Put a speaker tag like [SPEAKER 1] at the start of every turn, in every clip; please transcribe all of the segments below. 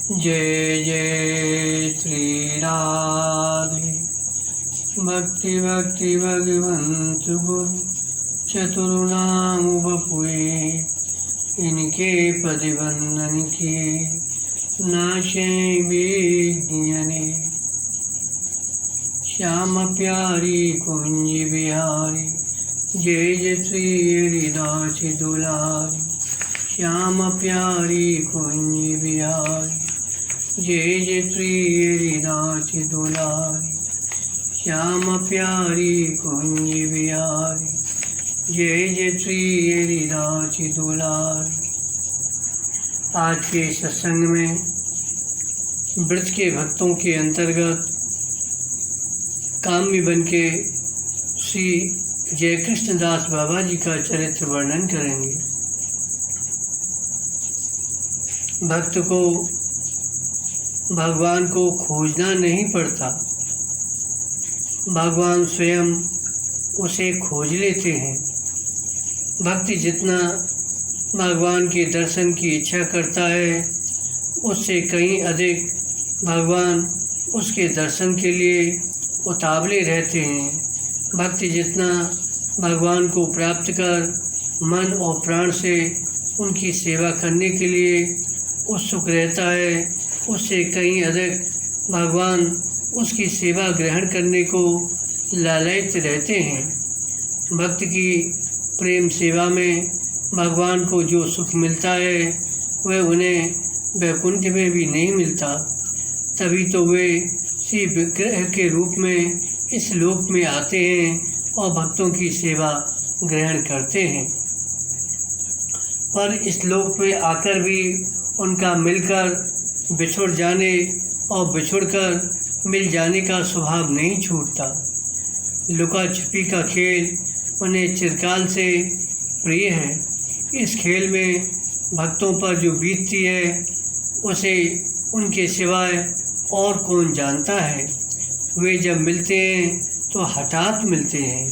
[SPEAKER 1] जय जय श्री राधे। भक्ति भक्ति भगवंत गुरु चतुर्नाम बपुए, इनके पदिवंदन किए नाशे विज्ञाने। श्याम प्यारी कुंज बिहारी, जय जय श्री हरिदास दुलारी। श्याम प्यारी कुंज बिहारी, जय जय श्री हरिदास दुलारी। श्याम प्यारी कुंज बिहारी, जय जय श्री हरिदास दुलारी। आज के सत्संग में व्रत के भक्तों के अंतर्गत काम्य बन के श्री जय कृष्णदास बाबा जी का चरित्र वर्णन करेंगे। भक्त को भगवान को खोजना नहीं पड़ता, भगवान स्वयं उसे खोज लेते हैं। भक्त जितना भगवान के दर्शन की इच्छा करता है, उससे कहीं अधिक भगवान उसके दर्शन के लिए उतावले रहते हैं। भक्त जितना भगवान को प्राप्त कर मन और प्राण से उनकी सेवा करने के लिए उत्सुक रहता है, उससे कहीं अधिक भगवान उसकी सेवा ग्रहण करने को लालयित रहते हैं। भक्त की प्रेम सेवा में भगवान को जो सुख मिलता है वह उन्हें वैकुंठ में भी नहीं मिलता। तभी तो वे श्री विग्रह के रूप में इस लोक में आते हैं और भक्तों की सेवा ग्रहण करते हैं। पर इस लोक में आकर भी उनका मिलकर बिछुड़ जाने और बिछुड़कर मिल जाने का स्वभाव नहीं छूटता। लुका छिपी का खेल उन्हें चिरकाल से प्रिय है। इस खेल में भक्तों पर जो बीतती है उसे उनके सिवाय और कौन जानता है। वे जब मिलते हैं तो हठात मिलते हैं,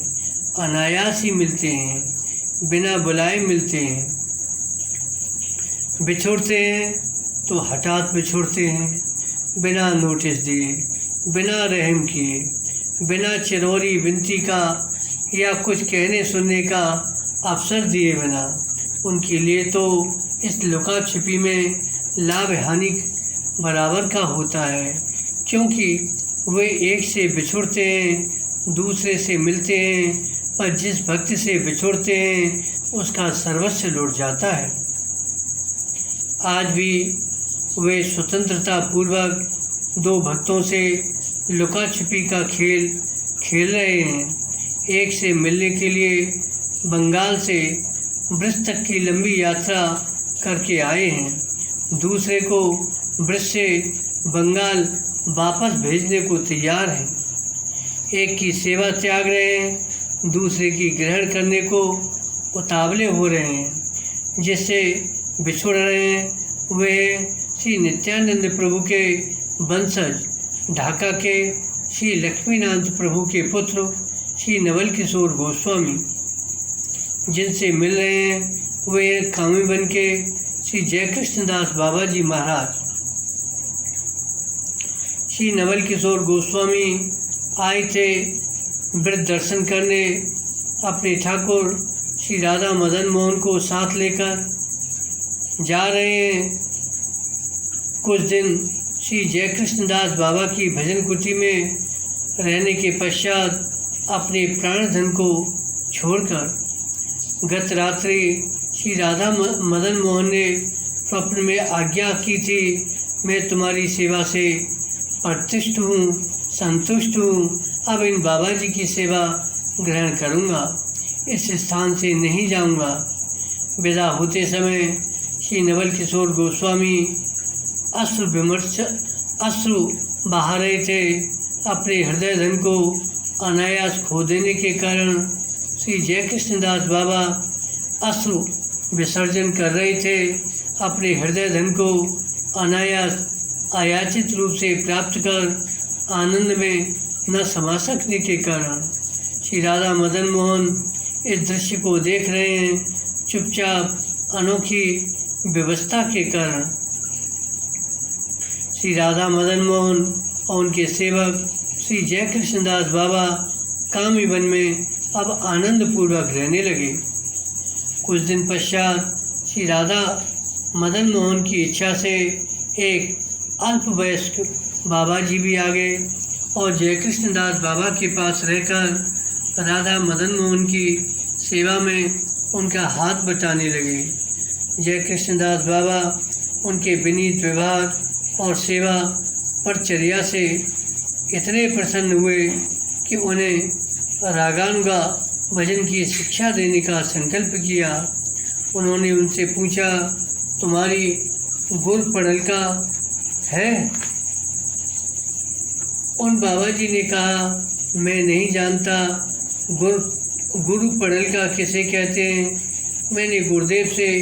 [SPEAKER 1] अनायास ही मिलते हैं, बिना बुलाए मिलते हैं। बिछुड़ते हैं तो हठात बिछुड़ते हैं, बिना नोटिस दिए, बिना रहम किए, बिना चिरौरी विनती का या कुछ कहने सुनने का अवसर दिए बिना। उनके लिए तो इस लुका छिपी में लाभ हानि बराबर का होता है, क्योंकि वे एक से बिछुड़ते हैं, दूसरे से मिलते हैं, पर जिस भक्त से बिछुड़ते हैं उसका सर्वस्व लुट जाता है। आज भी वे स्वतंत्रता पूर्वक दो भक्तों से लुका छिपी का खेल खेल रहे हैं। एक से मिलने के लिए बंगाल से ब्रज तक की लंबी यात्रा करके आए हैं, दूसरे को ब्रज से बंगाल वापस भेजने को तैयार हैं। एक की सेवा त्याग रहे हैं, दूसरे की ग्रहण करने को उतावले हो रहे हैं। जिससे बिछुड़ रहे हैं वे श्री नित्यानंद प्रभु के वंशज, ढाका के श्री लक्ष्मीनाथ प्रभु के पुत्र श्री नवल किशोर गोस्वामी। जिनसे मिल रहे हैं वे कामी बन के श्री जय कृष्णदास बाबा जी महाराज। श्री नवल किशोर गोस्वामी आए थे व्रत दर्शन करने, अपने ठाकुर श्री राधा मदन मोहन को साथ लेकर जा रहे हैं। कुछ दिन श्री जय कृष्णदास बाबा की भजन कुटी में रहने के पश्चात अपने प्राण धन को छोड़कर गत रात्रि श्री राधा मदन मोहन ने स्वप्न में आज्ञा की थी, मैं तुम्हारी सेवा से प्रतिष्ठ हूँ, संतुष्ट हूँ, अब इन बाबा जी की सेवा ग्रहण करूँगा, इस स्थान से नहीं जाऊँगा। विदा होते समय श्री नवल किशोर गोस्वामी अश्रु बहा रहे थे। अपने हृदय धन को अनायास खो देने के कारण श्री जय कृष्णदास बाबा अश्रु विसर्जन कर रहे थे। अपने हृदय धन को अनायास अयाचित रूप से प्राप्त कर आनंद में न समा सकने के कारण श्री राधा मदन मोहन इस दृश्य को देख रहे हैं, चुपचाप अनोखी व्यवस्था के कारण। श्री राधा मदन मोहन और उनके सेवक श्री जय कृष्णदास बाबा कामी वन में अब आनंद पूर्वक रहने लगे। कुछ दिन पश्चात श्री राधा मदन मोहन की इच्छा से एक अल्पवयस्क बाबा जी भी आ गए और जय कृष्णदास बाबा के पास रहकर राधा मदन मोहन की सेवा में उनका हाथ बटाने लगे। जय कृष्णदास बाबा उनके विनीत व्यवहार और सेवा परचर्या से इतने प्रसन्न हुए कि उन्हें रागानुगा भजन की शिक्षा देने का संकल्प किया। उन्होंने उनसे पूछा, तुम्हारी गुर पड़लका है? उन बाबा जी ने कहा, मैं नहीं जानता गुरु पड़लका किसे कहते हैं। मैंने गुरुदेव से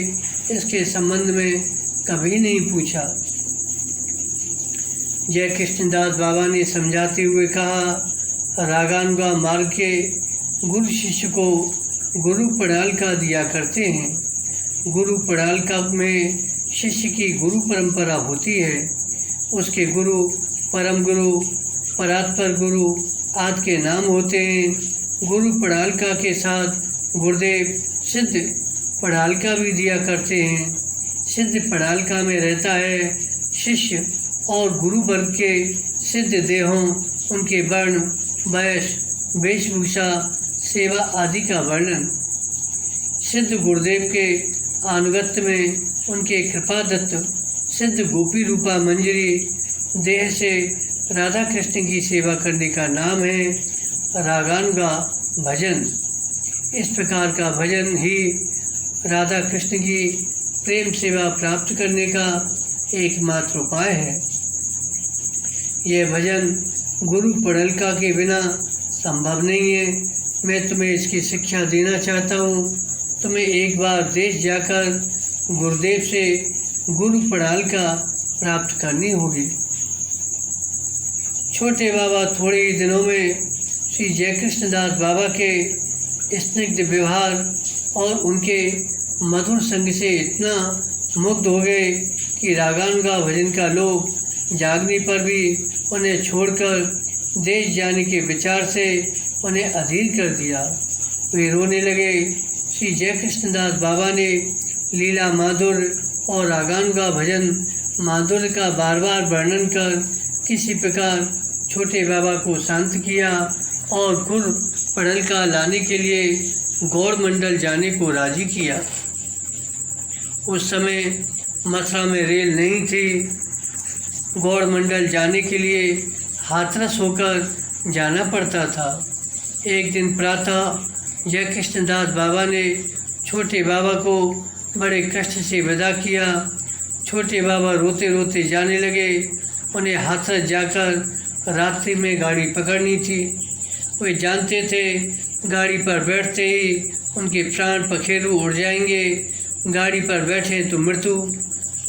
[SPEAKER 1] इसके संबंध में कभी नहीं पूछा। जय कृष्णदास बाबा ने समझाते हुए कहा, रागानुगा मार्ग के गुरु शिष्य को गुरु पड़ालका दिया करते हैं। गुरु पड़ालका में शिष्य की गुरु परंपरा होती है। उसके गुरु, परम गुरु, परात्पर गुरु आदि के नाम होते हैं। गुरु पड़ालका के साथ गुरुदेव सिद्ध पड़ालका भी दिया करते हैं। सिद्ध पड़ालका में रहता है शिष्य और गुरु वर्ग के सिद्ध देहों, उनके वर्ण, वयस, वेशभूषा, सेवा आदि का वर्णन। सिद्ध गुरुदेव के अनुगत्य में उनके कृपादत्त सिद्ध गोपी रूपा मंजरी देह से राधा कृष्ण की सेवा करने का नाम है रागानुगा भजन। इस प्रकार का भजन ही राधा कृष्ण की प्रेम सेवा प्राप्त करने का एकमात्र उपाय है। यह भजन गुरु पड़लका के बिना संभव नहीं है। मैं तुम्हें इसकी शिक्षा देना चाहता हूँ। तुम्हें एक बार देश जाकर गुरुदेव से गुरु पड़ालका प्राप्त करनी होगी। छोटे बाबा थोड़े ही दिनों में श्री जय कृष्णदास बाबा के स्निग्ध व्यवहार और उनके मधुर संग से इतना मुग्ध हो गए कि रागानुगा भजन का लोग जागने पर भी उन्हें छोड़कर देश जाने के विचार से उन्हें अधीर कर दिया। वे रोने लगे। श्री जय कृष्णदास बाबा ने लीला माधुर्य और रागानुगा भजन माधुर्य का बार बार वर्णन कर किसी प्रकार छोटे बाबा को शांत किया और गुरु पड़लका लाने के लिए गौड़ मंडल जाने को राजी किया। उस समय मथुरा में रेल नहीं थी। गौड़ मंडल जाने के लिए हाथरस होकर जाना पड़ता था। एक दिन प्रातः जय कृष्णदास बाबा ने छोटे बाबा को बड़े कष्ट से विदा किया। छोटे बाबा रोते रोते जाने लगे। उन्हें हाथरस जाकर रात्रि में गाड़ी पकड़नी थी। वे जानते थे गाड़ी पर बैठते ही उनके प्राण पखेरु उड़ जाएंगे। गाड़ी पर बैठें तो मृत्यु,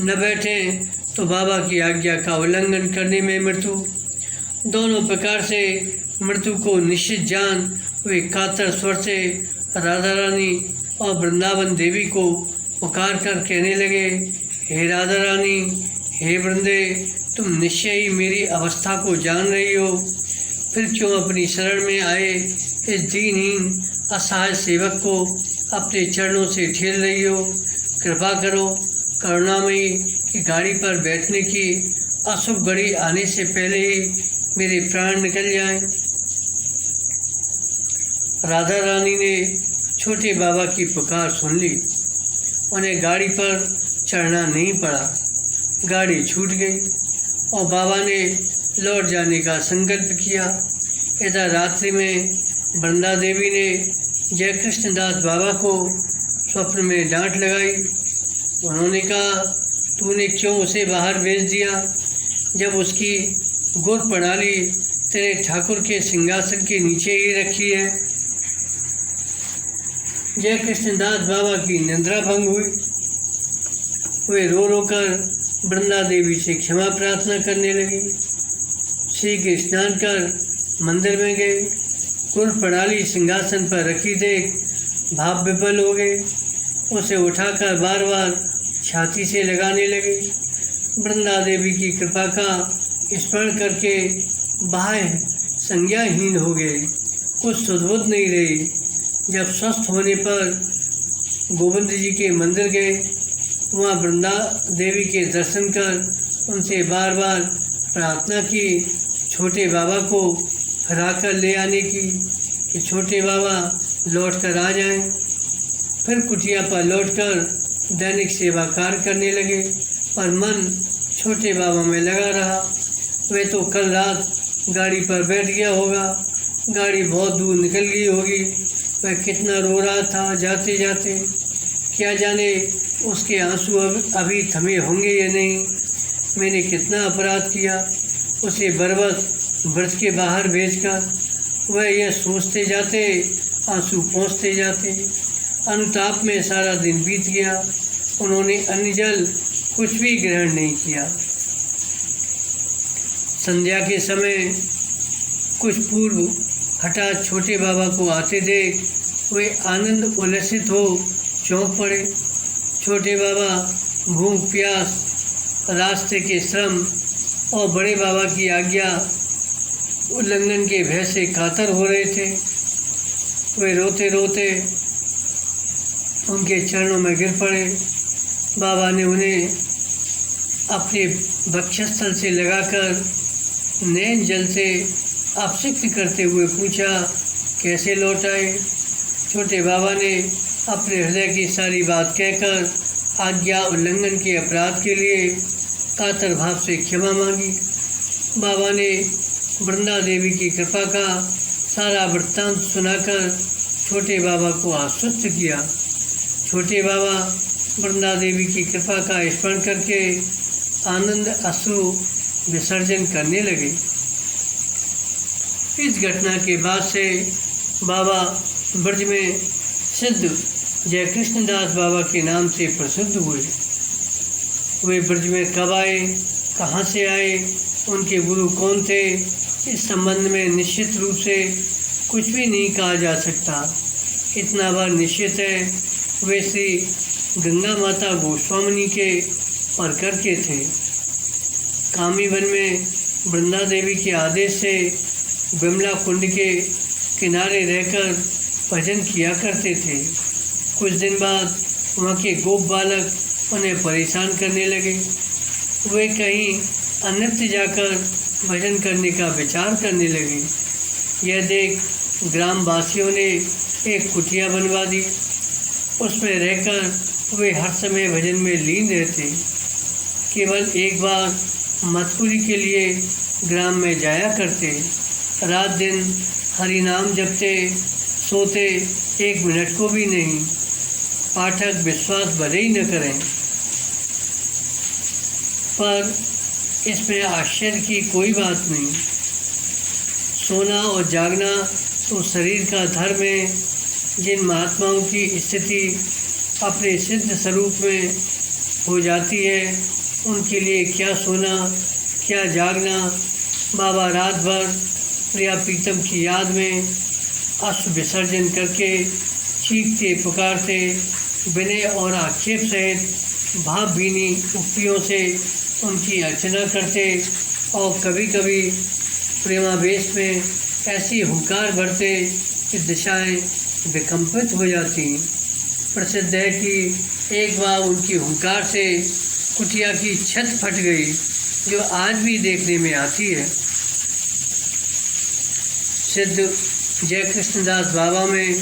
[SPEAKER 1] न बैठें तो बाबा की आज्ञा का उल्लंघन करने में मृत्यु। दोनों प्रकार से मृत्यु को निश्चित जान वे कातर स्वर से राधा रानी और वृंदावन देवी को पुकार कर कहने लगे, हे राधा रानी, हे वृंदे, तुम निश्चय ही मेरी अवस्था को जान रही हो, फिर क्यों अपनी शरण में आए इस दीनहीन असहाय सेवक को अपने चरणों से ठेल रही हो। कृपा करो करुणामयी कि गाड़ी पर बैठने की अशुभ घड़ी आने से पहले ही मेरे प्राण निकल जाएं। राधा रानी ने छोटे बाबा की पुकार सुन ली। उन्हें गाड़ी पर चढ़ना नहीं पड़ा। गाड़ी छूट गई और बाबा ने लौट जाने का संकल्प किया। इधर रात्रि में वृंदा देवी ने जय कृष्णदास बाबा को स्वप्न में डांट लगाई। उन्होंने कहा, तूने क्यों उसे बाहर भेज दिया जब उसकी गुर प्रणाली तेरे ठाकुर के सिंहासन के नीचे ही रखी है। जय कृष्णदास बाबा की निद्रा भंग हुई। वे रो रो कर वृंदा देवी से क्षमा प्रार्थना करने लगी। शीघ्र स्नान कर मंदिर में गए। गुर प्रणाली सिंहासन पर रखी देख भाव विफल हो गए। उसे उठाकर बार बार छाती से लगाने लगे। वृंदा देवी की कृपा का स्मरण करके बाह्य संज्ञाहीन हो गए, कुछ सुधबुद्ध नहीं रही। जब स्वस्थ होने पर गोविंद जी के मंदिर गए, वहाँ वृंदा देवी के दर्शन कर उनसे बार बार प्रार्थना की छोटे बाबा को हरा कर ले आने की, कि छोटे बाबा लौट कर आ जाएं। फिर कुटिया पर लौटकर दैनिक सेवा कार्य करने लगे, पर मन छोटे बाबा में लगा रहा। वे तो कल रात गाड़ी पर बैठ गया होगा, गाड़ी बहुत दूर निकल गई होगी, वह कितना रो रहा था जाते जाते। क्या जाने उसके आंसू अभी थमे होंगे या नहीं। मैंने कितना अपराध किया, उसे बर्बस व्रत के बाहर भेजकर। वह यह सोचते जाते, आंसू पहुँचते जाते। अनुताप में सारा दिन बीत गया। उन्होंने अन्न जल कुछ भी ग्रहण नहीं किया। संध्या के समय कुछ पूर्व हठात छोटे बाबा को आते देख वे आनंद उल्लसित हो चौंक पड़े। छोटे बाबा भूख प्यास, रास्ते के श्रम और बड़े बाबा की आज्ञा उल्लंघन के भय से कातर हो रहे थे। वे रोते रोते उनके चरणों में गिर पड़े। बाबा ने उन्हें अपने वक्षस्थल से लगाकर नैन जल से अपसिक्त करते हुए पूछा, कैसे लौट आए। छोटे बाबा ने अपने हृदय की सारी बात कहकर आज्ञा उल्लंघन के अपराध के लिए कातर भाव से क्षमा मांगी। बाबा ने वृंदा देवी की कृपा का सारा वृत्तांत सुनाकर छोटे बाबा को आश्वस्त किया। छोटे बाबा वृंदा देवी की कृपा का स्मरण करके आनंद अश्रु विसर्जन करने लगे। इस घटना के बाद से बाबा ब्रज में सिद्ध जय कृष्णदास बाबा के नाम से प्रसिद्ध हुए। वे ब्रज में कब आए, कहाँ से आए, उनके गुरु कौन थे, इस संबंध में निश्चित रूप से कुछ भी नहीं कहा जा सकता। इतना बार निश्चित है, वे श्री गंगा माता गोस्वामिनी के परकर के थे। कामी वन में वृंदा देवी के आदेश से विमला कुंड के किनारे रहकर भजन किया करते थे। कुछ दिन बाद वहाँ के गोप बालक उन्हें परेशान करने लगे। वे कहीं अन्यत्र जाकर भजन करने का विचार करने लगे। यह देख ग्रामवासियों ने एक कुटिया बनवा दी। उसमें रहकर वे हर समय भजन में लीन रहते। केवल एक बार मथुरी के लिए ग्राम में जाया करते। रात दिन हरि नाम जपते, सोते 1 मिनट को भी नहीं। पाठक विश्वास भले ही न करें, पर इसमें आश्चर्य की कोई बात नहीं। सोना और जागना तो शरीर का धर्म है। जिन महात्माओं की स्थिति अपने सिद्ध स्वरूप में हो जाती है, उनके लिए क्या सोना क्या जागना। बाबा रात भर प्रिया प्रीतम की याद में अश्रु विसर्जन करके चीखते पुकारते विनय और आक्षेप सहित भावभीनी उक्तियों से उनकी अर्चना करते और कभी कभी प्रेमावेश में ऐसी हुंकार भरते कि दिशाएं विकम्पित हो जाती। प्रसिद्ध है कि एक बार उनकी हुंकार से कुटिया की छत फट गई, जो आज भी देखने में आती है। सिद्ध जय कृष्णदास बाबा में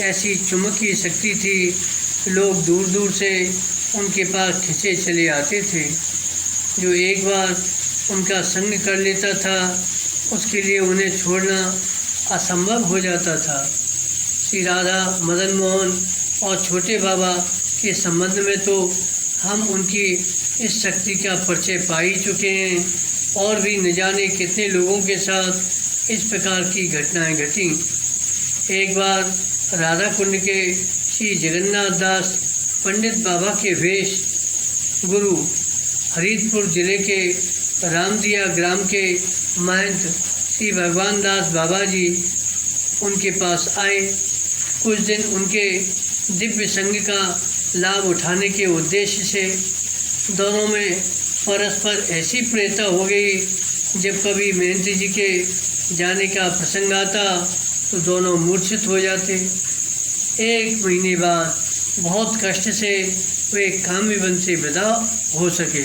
[SPEAKER 1] ऐसी चुंबक की शक्ति थी, लोग दूर दूर से उनके पास खिंचे चले आते थे। जो एक बार उनका संग कर लेता था, उसके लिए उन्हें छोड़ना असंभव हो जाता था। श्री राधा मदन मोहन और छोटे बाबा के संबंध में तो हम उनकी इस शक्ति का परिचय पा ही चुके हैं, और भी न जाने कितने लोगों के साथ इस प्रकार की घटनाएं घटी। एक बार राधा कुंड के श्री जगन्नाथ दास पंडित बाबा के वेश गुरु हरिदपुर जिले के रामदिया ग्राम के महंत श्री भगवान दास बाबा जी उनके पास आए। कुछ दिन उनके दिव्य संग का लाभ उठाने के उद्देश्य से दोनों में परस्पर ऐसी प्रियता हो गई, जब कभी मेहनती जी के जाने का प्रसंग आता तो दोनों मूर्छित हो जाते। 1 महीने बाद बहुत कष्ट से वे काम्यवन से विदा हो सके।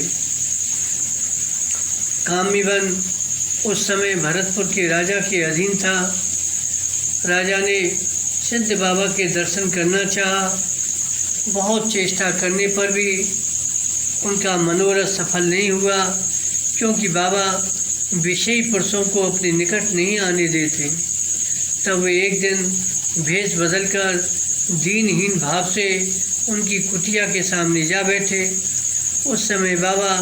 [SPEAKER 1] काम्यवन उस समय भरतपुर के राजा के अधीन था। राजा ने सिद्ध बाबा के दर्शन करना चाहा। बहुत चेष्टा करने पर भी उनका मनोरथ सफल नहीं हुआ, क्योंकि बाबा विषयी पुरुषों को अपने निकट नहीं आने देते। तब वे एक दिन भेष बदलकर दीनहीन भाव से उनकी कुटिया के सामने जा बैठे। उस समय बाबा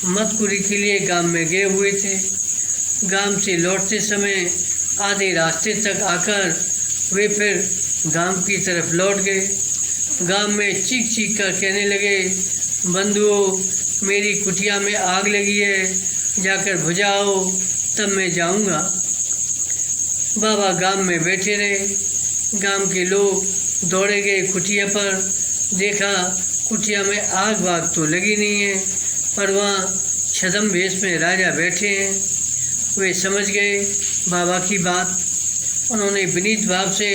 [SPEAKER 1] मतकुरी के लिए गांव में गए हुए थे। गांव से लौटते समय आधे रास्ते तक आकर वे फिर गांव की तरफ लौट गए। गांव में चीख चीख कर कहने लगे, बंधुओं, मेरी कुटिया में आग लगी है, जाकर बुझाओ, तब मैं जाऊंगा। बाबा गांव में बैठे रहे। गांव के लोग दौड़े गए कुटिया पर। देखा कुटिया में आग वाग तो लगी नहीं है, पर वहाँ छद्म वेश में राजा बैठे हैं। वे समझ गए बाबा की बात। उन्होंने विनीत भाव से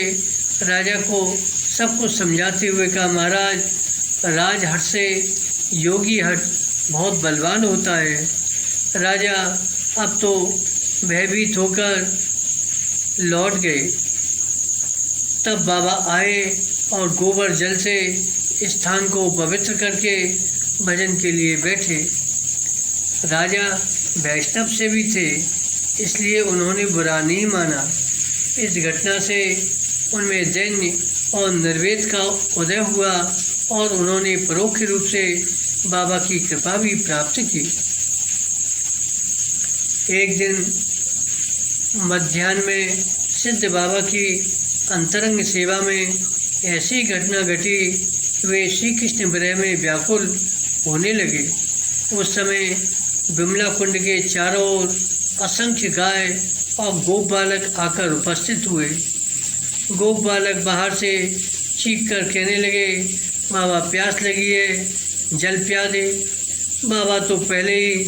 [SPEAKER 1] राजा को सब कुछ समझाते हुए कहा, महाराज, राजहट से योगी हट बहुत बलवान होता है। राजा अब तो भयभीत होकर लौट गए। तब बाबा आए और गोबर जल से स्थान को पवित्र करके भजन के लिए बैठे। राजा वैष्णव से भी थे, इसलिए उन्होंने बुरा नहीं माना। इस घटना से उनमें दैन्य और निर्वेद का उदय हुआ और उन्होंने परोक्ष रूप से बाबा की कृपा भी प्राप्त की। एक दिन मध्याह्न में सिद्ध बाबा की अंतरंग सेवा में ऐसी घटना घटी, वे श्री कृष्ण विरह में व्याकुल होने लगे। उस समय विमला कुंड के चारों ओर असंख्य गाय और गोप बालक आकर उपस्थित हुए। गोप बालक बाहर से चीख कर कहने लगे, बाबा प्यास लगी है, जल पिया दे। बाबा तो पहले ही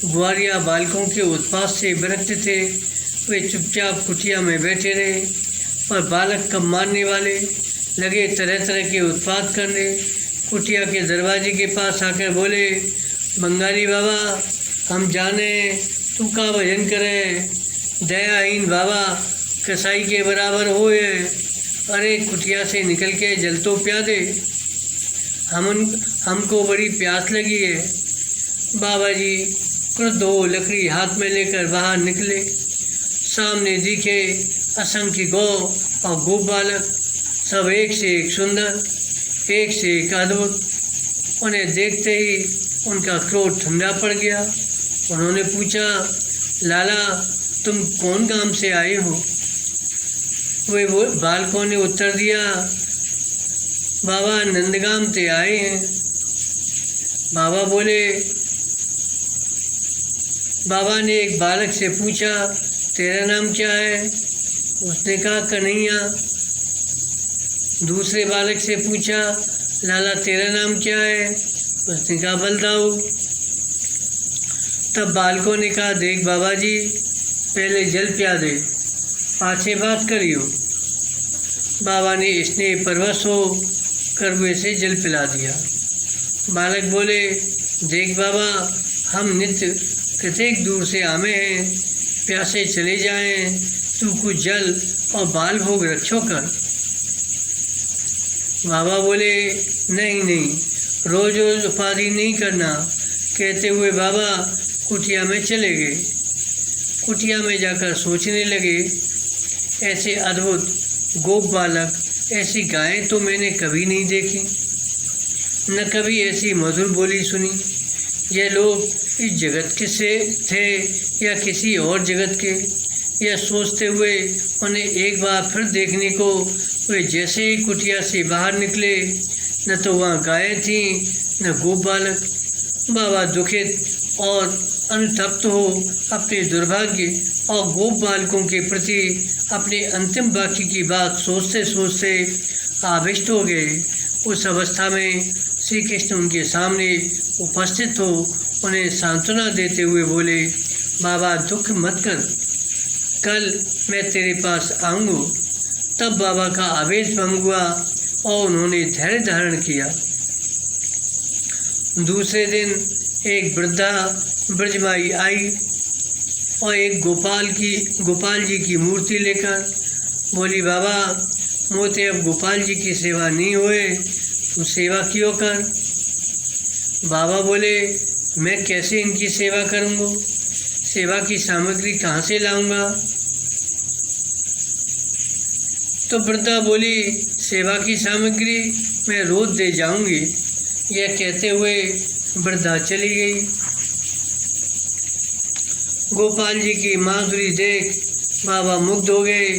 [SPEAKER 1] ग्वारिया बालकों के उत्पात से विरक्त थे। वे चुपचाप कुटिया में बैठे रहे, पर बालक कब मारने वाले लगे तरह तरह के उत्पात करने। कुटिया के दरवाजे के पास आकर बोले, बंगाली बाबा, हम जाने तू का भजन करे, दयाहीन बाबा कसाई के बराबर होए। अरे कुटिया से निकल के जल तो पिया दे, हमको बड़ी प्यास लगी है। बाबा जी क्रुद्ध हो लकड़ी हाथ में लेकर बाहर निकले। सामने दिखे असंख्य गौ और गोप बालक, सब एक से एक सुंदर, एक से एक अद्भुत। उन्हें देखते ही उनका क्रोध ठंडा पड़ गया। उन्होंने पूछा, लाला, तुम कौन गांव से आए हो? वे बालकों ने उत्तर दिया, बाबा नंदगाम से आए हैं। बाबा बोले, बाबा ने एक बालक से पूछा, तेरा नाम क्या है? उसने कहा, कन्हैया। दूसरे बालक से पूछा, लाला तेरा नाम क्या है? उसने कहा, बलदाऊ। तब बालकों ने कहा, देख बाबा जी, पहले जल पिया दे, पाछे बात करियो। बाबा ने स्नेह परवश हो करवे से जल पिला दिया। बालक बोले, देख बाबा, हम नित्य कितने दूर से आमे हैं, प्यासे चले जाएं, तू कुछ जल और बाल भोग रक्षो कर। बाबा बोले, नहीं नहीं, रोज रोज उपाधि नहीं करना। कहते हुए बाबा कुटिया में चले गए। कुटिया में जाकर सोचने लगे, ऐसे अद्भुत गोप बालक, ऐसी गायें तो मैंने कभी नहीं देखी, न कभी ऐसी मधुर बोली सुनी। यह लोग इस जगत के से थे या किसी और जगत के? यह सोचते हुए उन्हें एक बार फिर देखने को वे जैसे ही कुटिया से बाहर निकले, न तो वहाँ गायें थीं न गोप बालक। बाबा दुखित और अनुतप्त हो अपने दुर्भाग्य और गोप बालकों के प्रति अपने अंतिम वाक्य की बात सोचते सोचते आविष्ट हो गए। उस अवस्था में श्री कृष्ण उनके सामने उपस्थित हो उन्हें सांत्वना देते हुए बोले, बाबा दुख मत कर, कल मैं तेरे पास आऊँगा। तब बाबा का आवेश भंग हुआ और उन्होंने धैर्य धारण किया। दूसरे दिन एक वृद्धा ब्रजमाई आई और एक गोपाल जी की मूर्ति लेकर बोली, बाबा मोते अब गोपाल जी की सेवा नहीं होए, तू सेवा क्यों कर। बाबा बोले, मैं कैसे इनकी सेवा करूँगा, सेवा की सामग्री कहाँ से लाऊंगा। तो वृद्धा बोली, सेवा की सामग्री मैं रोज दे जाऊंगी। यह कहते हुए वृद्धा चली गई। गोपाल जी की माधुरी देख बाबा मुग्ध हो गए।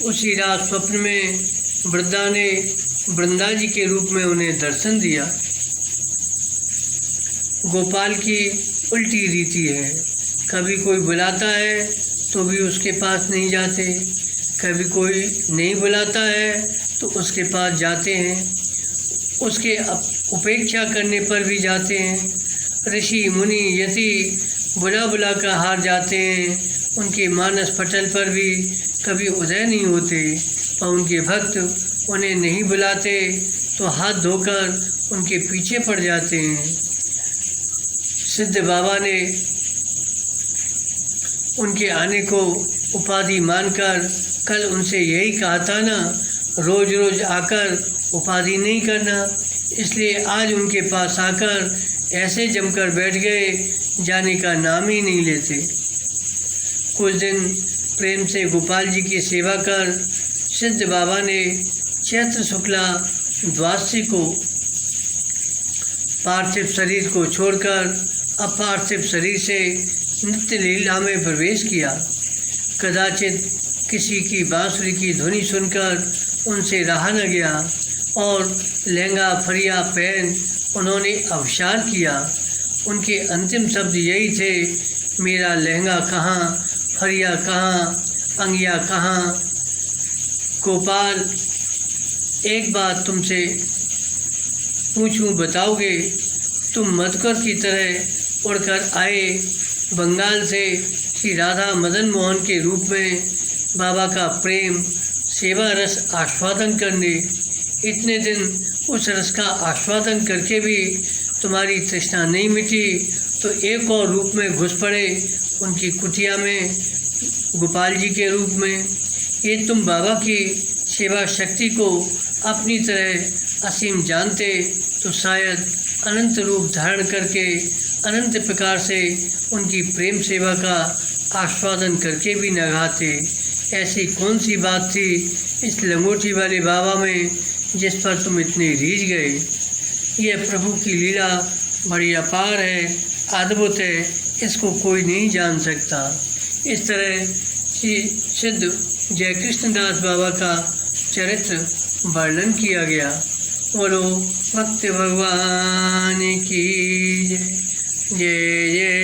[SPEAKER 1] उसी रात स्वप्न में वृद्धा ने वृंदा जी के रूप में उन्हें दर्शन दिया। गोपाल की उल्टी रीति है, कभी कोई बुलाता है तो भी उसके पास नहीं जाते, कभी कोई नहीं बुलाता है तो उसके पास जाते हैं, उसके उपेक्षा करने पर भी जाते हैं। ऋषि मुनि यति बुला बुला कर हार जाते हैं, उनके मानस पटल पर भी कभी उदय नहीं होते, और उनके भक्त उन्हें नहीं बुलाते तो हाथ धोकर उनके पीछे पड़ जाते हैं। सिद्ध बाबा ने उनके आने को उपाधि मानकर कल उनसे यही कहा था ना, रोज रोज आकर उपाधि नहीं करना, इसलिए आज उनके पास आकर ऐसे जमकर बैठ गए, जाने का नाम ही नहीं लेते। कुछ दिन प्रेम से गोपाल जी की सेवा कर सिद्ध बाबा ने चैत्र शुक्ला द्वादशी को पार्थिव शरीर को छोड़कर अपार्थिव शरीर से नित्य लीला में प्रवेश किया। कदाचित किसी की बांसुरी की ध्वनि सुनकर उनसे रहा न गया और लहंगा फरिया पहन उन्होंने अवसार किया। उनके अंतिम शब्द यही थे, मेरा लहंगा कहाँ, फरिया कहाँ, अंगिया कहाँ। गोपाल, एक बात तुमसे पूछूं, बताओगे? तुम मधुकर की तरह उड़कर आए बंगाल से श्री राधा मदन मोहन के रूप में बाबा का प्रेम सेवा रस आस्वादन करने। इतने दिन उस रस का आस्वादन करके भी तुम्हारी तृष्णा नहीं मिटी तो एक और रूप में घुस पड़े उनकी कुटिया में गोपाल जी के रूप में। ये तुम बाबा की सेवा शक्ति को अपनी तरह असीम जानते तो शायद अनंत रूप धारण करके अनंत प्रकार से उनकी प्रेम सेवा का आस्वादन करके भी न गाते। ऐसी कौन सी बात थी इस लंगोटी वाले बाबा में जिस पर तुम इतने रीझ गए। यह प्रभु की लीला बड़ी अपार है, अद्भुत है, इसको कोई नहीं जान सकता। इस तरह श्री सिद्ध जय कृष्णदास बाबा का चरित्र वर्णन किया गया। बोलो भक्त भगवान की जय। जय जय